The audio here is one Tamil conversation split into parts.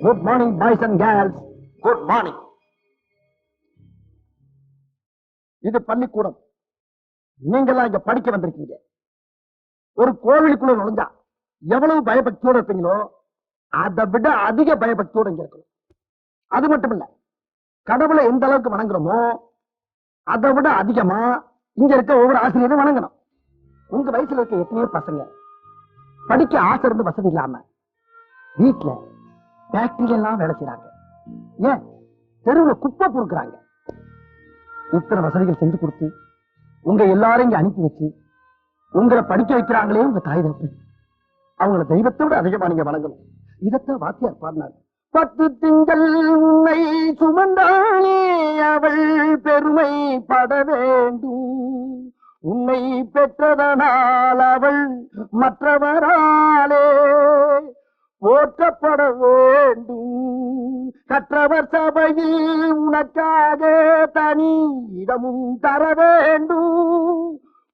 Good morning boys and girls. Good morning. இது பள்ளிக்கூடம். நீங்கெல்லாம் இங்க படிக்க வந்திருக்கீங்க. ஒரு கோவிலுக்குள்ள நுழைஞ்சா எவ்வளவு பயபக்தியோட இருப்பீங்களோ அதை விட அதிக பயபக்தியோட இங்க இருக்கணும். அது மட்டும் இல்ல, கடவுளை எந்த அளவுக்கு வணங்குறோமோ அதை விட அதிகமா இங்க இருக்க ஒவ்வொரு ஆசிரியரும் வணங்கணும். உங்க வயசுல இருக்க எத்தனையோ பசங்க படிக்க ஆசை இருந்து வசதி இல்லாம வீட்டுல ஃபேக்டரியில எல்லாம் வேலை செய்யறாங்க. ஏன் தெருவுல குப்பை பொறுக்கிறாங்க. இத்தனை வசதிகள் செஞ்சு கொடுத்து உங்க எல்லாரும் இங்க அனுப்பி வச்சு உங்களை படிக்க வைக்கிறாங்களே உங்க தாய் தப்பு. அவங்கள தெய்வத்தை விட அதிகமா நீங்க வணங்கணும். இதத்தான் வாத்தியார் பாடினார். 10 திங்கள் உன்னை சுமந்தானே அவள் பெருமை பட வேண்டும். உன்னை பெற்றதனால் அவள் மற்றவராலே போற்றப்பட வேண்டும். கற்றவர் சபையில் உனக்காக தனி இடமும் தர வேண்டும்.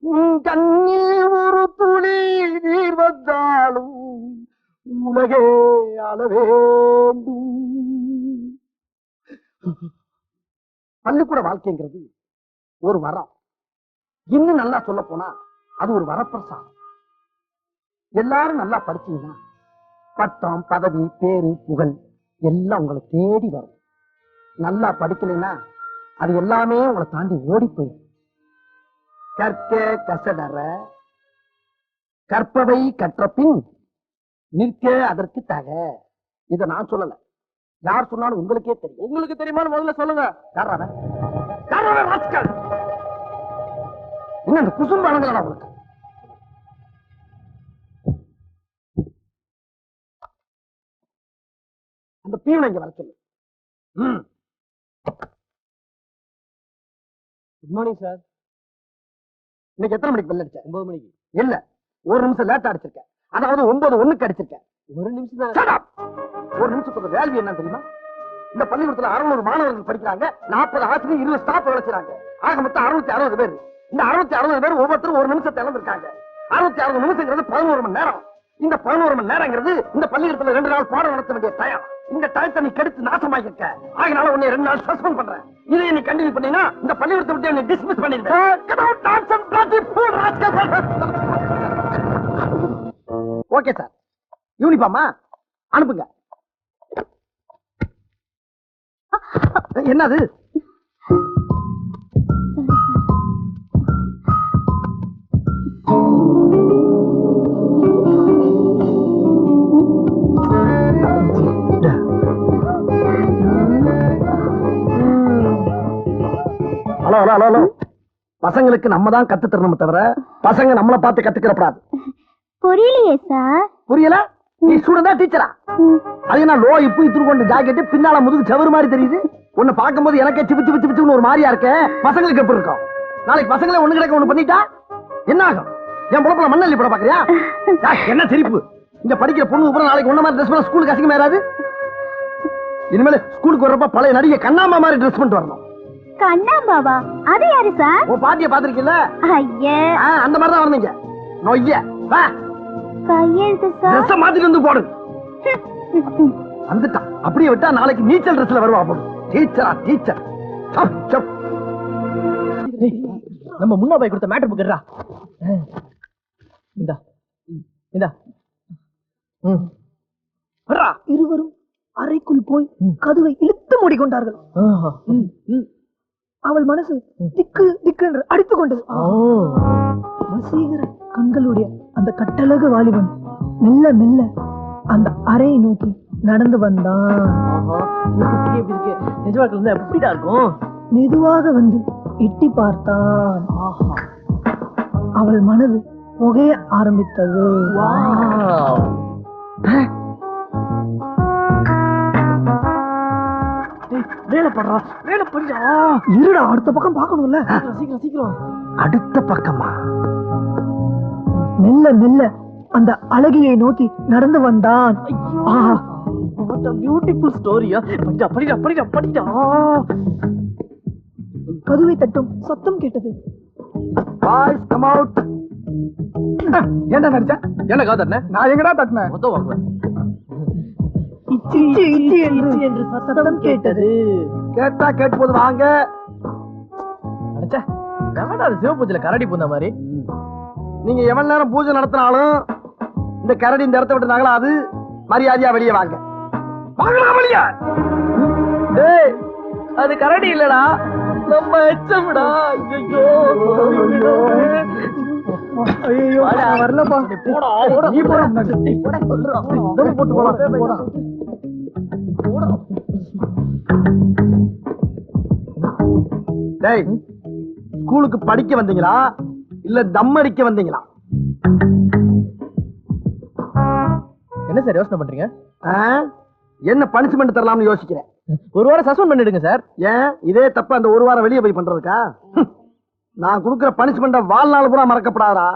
உன் கண்ணில் ஒரு துளி நீர் வந்தாலும் உலகே ஆள வேண்டும். பள்ளிக்கூட வாழ்க்கைங்கிறது ஒரு வரம். இன்னும் நல்லா சொல்ல போனா அது ஒரு வரப்பிரசாதம். எல்லாரும் நல்லா படிச்சீங்கன்னா பட்டம், பதவி, பேரு, புகழ் எல்லாம் உங்களை தேடி வரும். நல்லா படிக்கலைன்னா அது எல்லாமே உங்களை தாண்டி ஓடி போயிடும். கற்க கசடற கற்பவை கற்ற பின் நிற்க அதற்கு தக. இத நான் சொல்லல, யார் சொன்னாலும் உங்களுக்கே தெரியும். உங்களுக்கு தெரியுமான்னு முதல்ல சொல்லுங்க. என்ன இந்த குசும்பு அணுங்கலாம் உங்களுக்கு? அந்த பீவனை இங்க வர சொல்லு. Good morning sir. இன்னைக்கு எத்தனை மணிக்கு பெல் அடிச்ச? 9 மணிக்கு. இல்ல, ஒரு நிமிஷம் லேட்டா அடிச்சிருக்கேன். அதாவது 9:01 அடிச்சிருக்கேன். ஒரு நிமிஷம் தான். ஒரு நிமிஷத்துக்கு வேல்யூ என்ன தெரியுமா? இந்த பள்ளிக்கூடத்துல 600 மாணவர்கள் படிக்கிறாங்க. 40 ஆசிரியர், 20 ஸ்டாஃப் வேலை செய்றாங்க. ஆக மொத்தம் 660 பேர். இந்த 660 பேர் ஒவ்வொருத்தரும் ஒரு நிமிஷத்தை இழந்திருக்காங்க. 660 நிமிஷங்கிறது 11 மணி நேரம். இந்த 11 மணி நேரங்கிறது இந்த பள்ளிக்கூடத்துல 2 நாள் பாடம் நடத்த வேண்டிய டைம். இந்த டயத்தை நீ கெடுத்து நாசமாக்கிருக்க. அதனால உன்னை 2 நாள் சஸ்பெண்ட் பண்றேன். இதை நீ கண்டினியூ பண்ணீங்கன்னா இந்த பள்ளிக்கூடத்தை விட்டு என்னை டிஸ்மிஸ் பண்ணிடுவேன். ஓகே சார், யூனிஃபார்மா அனுப்புங்க. என்னது? ஹலோ ஹலோ ஹலோ, பசங்களுக்கு நம்ம தான் கத்து தரணும் தவிர பசங்க நம்மளை பார்த்து கத்துக்கிறப்படாது. புரியலையே சார். புரியல? நீ ஸ்டூடெண்டா டீச்சரா? அது என்ன லோ இப்போ இத்துரு கொண்டு ஜாக்கெட் பின்னால முதுகு செவரு மாதிரி தெரியுது. உன்னை பார்க்கும்போது எனக்கே சிப்பு சிப்பு சிப்புன்னு ஒரு மாதிரியா இருக்க. பசங்களுக்கு எப்படி இருக்கும்? நாளைக்கு பசங்களே ஒண்ணு கிடக்க ஒண்ணு பண்ணிட்டா என்ன ஆகும்? என் பொழப்புல மண்ணள்ளி போட பாக்குறியா? என்ன சிரிப்பு? இங்க படிக்கிற பொண்ணு அப்புறம் நாளைக்கு ஒண்ணு மாதிரி ட்ரெஸ் பண்ண ஸ்கூலுக்கு அசிங்கமா ஏறாது? இனிமேல் ஸ்கூலுக்கு வரப்ப பழைய நடிகை கண்ணாம்பா மாதிரி ட்ரெஸ் பண்ணிட்டு வரணும். கண்ணாம்பாவா? அது யாரு சார்? உன் பாட்டிய பாத்திருக்கீல்ல? ஐயே, அந்த மாதிரி தான் வரணுங்க. நொய்ய வா, கையெழுத்து சார். ட்ரெஸ் மாத்திட்டு வந்து போடு. வந்துட்டான். அப்படியே விட்டா நாளைக்கு நீச்சல் ட்ரெஸ்ல வருவா போடு. டீச்சரா டீச்சர். நம்ம முன்னா போய் கொடுத்த மேட்டர் புக்கறா. இந்தா இந்தா. வரா. இருவரும் அறைக்குள் போய் கதவை இழுத்து மூடிக்கொண்டார்கள். அவள் மனசு திக்கு திக்கு என்று அடித்துக் கொண்டது. வசீகர கண்களுடைய அந்த கட்டழகு வாலிபன் மெல்ல மெல்ல அந்த அறையை நோக்கி நடந்து வந்தான். எப்படிடா இருக்கும்? மெதுவாக வந்து எட்டி பார்த்தான். அவள் மனது புகைய ஆரம்பித்தது. வேலை பண்றா, வேலை பண்ணா. இருடா, அடுத்த பக்கம் பார்க்கணும்ல. சீக்கிரம் சீக்கிரம். அடுத்த பக்கமா? மெல்ல மெல்ல அந்த அழகியை நோக்கி நடந்து வந்தான். பியூட்டிஃபுல் ஸ்டோரியா? படிடா படிடா படிடா படிடா. கதவை தட்டும் சத்தம் கேட்டது. Boys come out. ஏன்டா நடிச்ச? என்ன காதண்ணே? நான் எங்கடா தட்டினேன்? மொத்தம் வாங்குவேன். இச்சி இச்சி என்று சத்தம் கேட்டது. கேட்டா கேட்டு போது வாங்க. அடச்சே, எவன்டா அது சிவபூஜையில கரடி பூந்த மாதிரி? நீங்க எவ்வளவு நேரம் பூஜை நடத்தினாலும் இந்த கரடி இந்த இடத்த விட்டு நகலாது. மரியாதையா வெளியே வாங்க. வாங்கலாம் வெளியே. டேய், அது கரடி இல்லடா, நம்ம எச்சம்டா. ஐயோ ஐயோ, வரலப்பா. போடா, நீ போடா முன்னாடி. போட்டு போடா. டேய், ஸ்கூலுக்கு படிக்க வந்தீங்களா இல்ல தம் அடிக்க வந்தீங்களா? என்ன சார் யோசனை பண்றீங்க? என்ன பனிஷ்மெண்ட் தரலாம்னு யோசிக்கிறேன். ஒரு வாரம் சஸ்பெண்ட் பண்ணிடுங்க சார். ஏன் இதே தப்பு அந்த ஒரு வாரம் வெளியே போய் பண்றதுக்கா? நான் கொடுக்கிற பனிஷ்மெண்ட வாழ்நாள் பூரா மறக்கப்படாதா?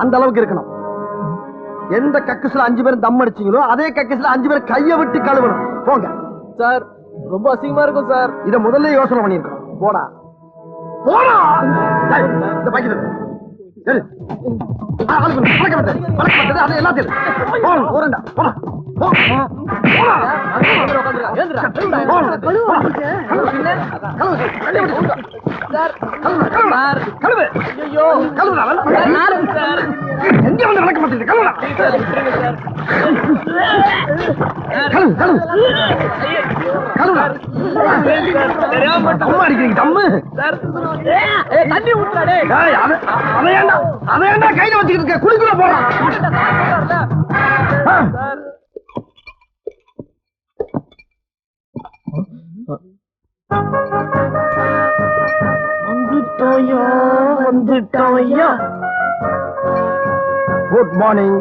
அந்த அளவுக்கு இருக்கணும். எந்த கக்கஸ்ல 5 பேரும் தம் அடிச்சீங்களோ அதே கக்கஸ்ல 5 பேர் கையை விட்டு கழுவணும். போங்க சார், ரொம்ப அசிங்கமா இருக்கும் சார். இத முதல்ல யோசனை பண்ணிருக்கோம். போடா போடா. டேய், இந்த பாக்கெட் எடு. எடு. அது எல்லாத்தையும் போறேன்டா. போடா போ. போடா. ஏந்திரா. சார், கழுவு. ஐயோ, கழுவுடா. சார், எங்க வந்து நடக்க மாட்டேங்குது? கழுவுடா. கழுவு கழுவு கழுவுடா. அம்மா அடிக்கிறீங்க தம்மு. தண்ணி ஊத்துறாடே. அதை ஏன்டா கையில வச்சுக்கிட்டு இருக்க? குளிக்குள்ள போறான். வந்துட்டோயா. Good morning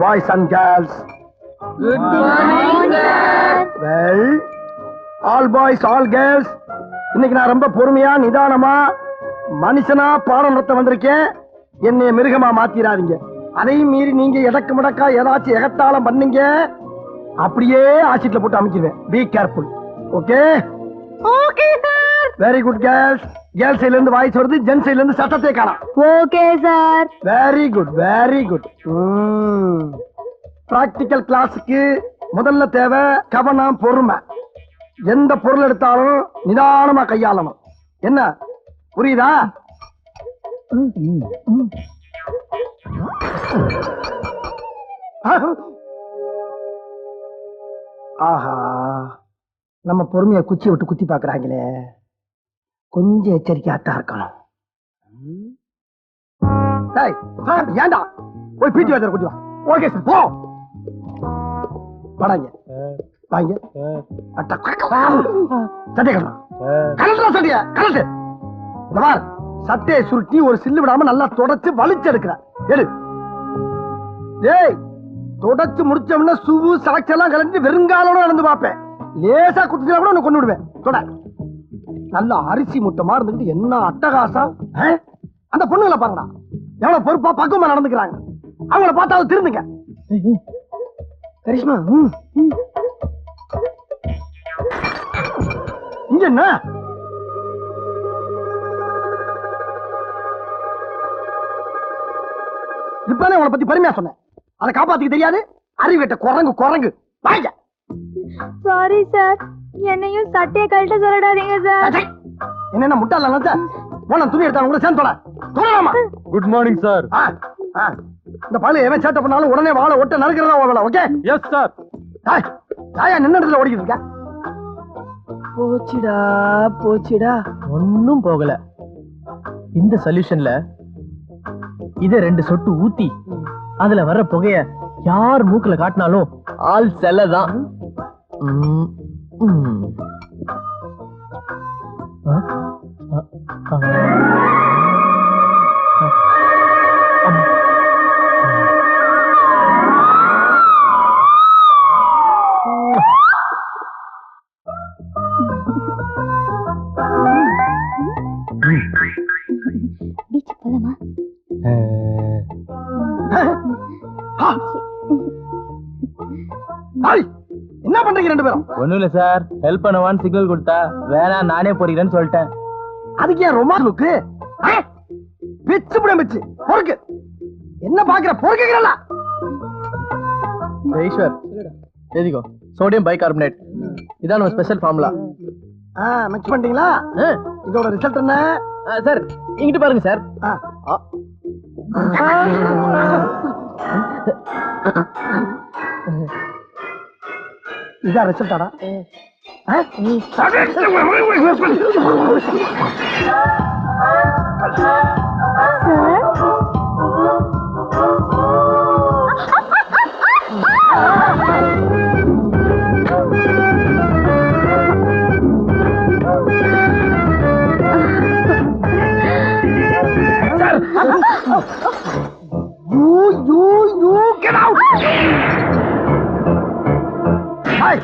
boys and girls. Good morning, sir. Well, all boys all girls, இன்னைக்கு நான் ரொம்ப பொறுமையா நிதானமா மனுஷனா பாடம் நடத்த வந்திருக்கேன். என்னை மிருகமா மாத்திராதீங்க. அதையும் மீறி நீங்க எதற்கு முடக்கா ஏதாச்சும் எகத்தாளம் பண்ணீங்க, அப்படியே ஆசிட்ல போட்டு அமைக்கிடுவேன். Be careful. Okay? Okay, sir. Very good girls. Girls சைடுல இருந்து வாய்ஸ் வருது, ஜென்ஸ் சைடுல இருந்து சத்தத்தை காணோம். Okay, sir. Very good very good. Practical கிளாஸுக்கு முதல்ல தேவை கவனம், பொறுமை. எந்த பொருள் எடுத்தாலும் நிதானமா கையாளணும். என்ன புரியுதா? ஆஹா, நம்ம பொறுமைய குச்சி விட்டு குத்தி பாக்குறாங்களே. கொஞ்சம் எச்சரிக்கையாத்தான் இருக்கணும். டேய், ஏண்டா போய் பீட்டி வாத்தியார் கூட்டி வா. ஓகே சார், போ. வாடாங்க வாங்க. சட்டை கலட்டுறா. சட்டைய கலட்டு. இந்த மாதிரி சட்டையை சுருட்டி ஒரு சில்லு விடாம நல்லா தொடச்சு வலிச்சு எடுக்கிற. எடு. டேய், தொடச்சு முடிச்சோம்னா சுவு சாட்சி எல்லாம் கலந்து வெறுங்காலோட நடந்து பார்ப்பேன். லேசா குத்துச்சா கூட உன்னை கொண்டு விடுவேன். தொட. நல்ல அரிசி முட்டமா இருந்துக்கிட்டு என்ன அட்டகாசம். அந்த பொண்ணுங்களை பாருங்கடா, எவ்வளவு பொறுப்பா பக்குவமா நடந்துக்கிறாங்க. அவங்கள பார்த்தாவது திருந்துங்க. கரிஷ்மா, இங்க என்ன? இப்பதானே உங்களை பத்தி பெருமையா சொன்னேன். அதை காப்பாத்திக்க தெரியாது. அறிவிட்ட குரங்கு குரங்கு. வாங்க. Sorry, sir. என்னையும் சட்டையை கழட்ட சொல்லடாதீங்க சார். என்ன முட்டாள நினைச்ச? போன துணி எடுத்தாங்க கூட சேர்ந்து தொட. தொடலாமா? Good morning sir. இந்த பாலு எவன் சேட்டை பண்ணாலும் உடனே வாழை ஒட்ட நறுக்கிறதா வேலை. ஓகே? Yes sir. தாயா நின்ன இடத்துல ஓடிக்கிட்டு இருக்க. போச்சுடா போச்சுடா. ஒன்னும் போகல. இந்த சொல்யூஷன்ல இத 2 சொட்டு ஊத்தி அதுல வர்ற புகைய யார் மூக்குல காட்டினாலும் ஆள் செல்லதான். பீச் போலாமா? என்ன பண்றீங்க ரெண்டு பேரும்? ஒண்ணும் இல்ல சார், ஹெல்ப் பண்ணுவான்னு சிக்னல் கொடுத்தா வேணா நானே போறீங்கன்னு சொல்லிட்டேன். அதுக்கு ஏன் ரொமான்ஸ் லுக்கு? பிச்சு புட பிச்சு பொறுக்கு. என்ன பாக்குற பொறுக்குறல? ஈஸ்வர் எழுதிக்கோ, சோடியம் பைகார்பனேட். இதான் நம்ம ஸ்பெஷல் ஃபார்முலா. மிக்ஸ் பண்ணிட்டீங்களா? இதோட ரிசல்ட் என்ன சார்? இங்கிட்டு பாருங்க சார். இதான் ரிசல்ட்டாடா? You get out! Hey!